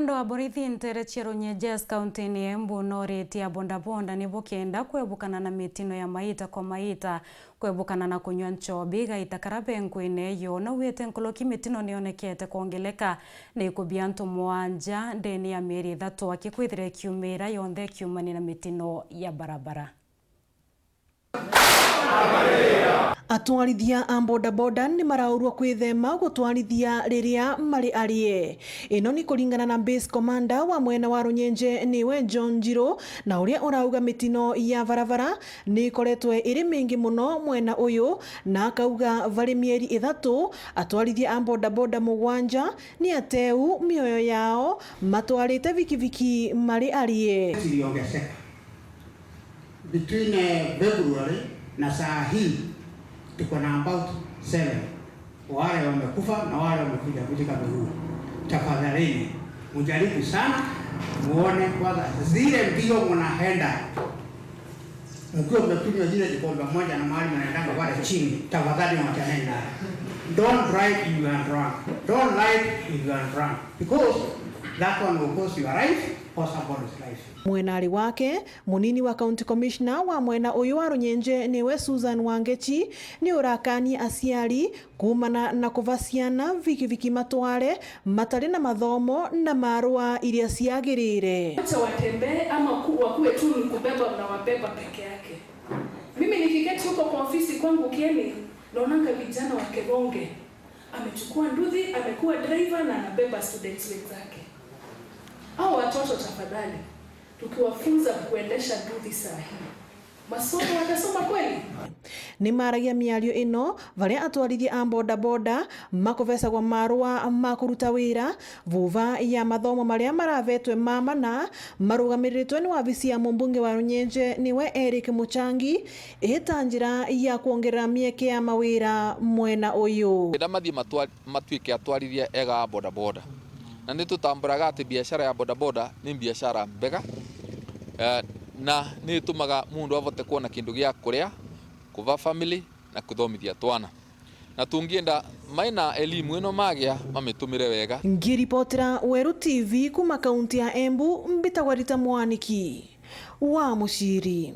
Kamanda wa borithi Ntere Cherunyejes kaunti-ini ya Embu noretie bodaboda nibo kenda kwebukana na mitino ya maita kwa maita kwebukana na kunywa nchobi gaita karabenkwine yo na wete nkoloki mitino nionekete kuongeleka na ikubia antu mwanja ndeni ya mieri 3 akikwithire kiumira yonthe kiumani na mitino ya barabara. Atwarithia a bodaboda ni maraurwa kwithema gutwarithia riria mari arie. Ino ni kuringana na base commander wa mwena wa Runyenje niwe John Njiro, na uria urauga mitino ya barabara ni koretwe iri mingi muno mwena uyu, na akauga vari mieri 3 atwarithia a bodaboda 7 ni ateu mioyo yao matwarite vikiviki mari arie. Between February na saa hii tuko na about 7 wale wamekufa na wale wamekuja katika Meru. Tafadhalini mjaribu sana muone kwanza zile mbio mnaenda mkiwa mnakunywa zile kikombe moja na mahali mnaendanga pale chini, tafadhali mtaenda. Don't drive if you are drunk. Don't lie if you are drunk, because that one will cost your life or somebody's life. Mwenari wake munini wa county commissioner wa mwena uyu wa Runyenje niwe Susan Wangechi ni urakani aciari kumana na kuvasiana vikiviki matware matari na mathomo na marua iria ciagirire. Acha watembee ama wakuwe tu ni kubeba na wabeba peke yake. Mimi nikiketi huko kwa ofisi kwangu Kieni naonanga vijana wa Kebonge amechukua nduthi, amekuwa driver na anabeba students wenzake. Hao watoto tafadhali tukiwafunza kuendesha nduthi sahihi, masomo watasoma kweli? Ni maragia miario ino varia atwarithia a bodaboda makuvecagwa marua makuruta wira vuva ya mathomo maria maravetwe mama na marugamiritwe ni wabici ya mumbunge wa Runyenje niwe Eric Muchangi ita njira ya kuongerera mieke ya mawira mwena uyu. Mathi matuike atwarithia ega bodaboda na ni tutamburaga ati biashara ya bodaboda ni biashara mbega na ni tumaga mundu avote kuona kindu gia kuria kuva family na kuthomithia twana na tungienda maina elimu ino magia mamitumire wega. Ngiripotera Weru TV kuma kaunti ya Embu, mbitagwa Rita Mwaniki wa Muciri.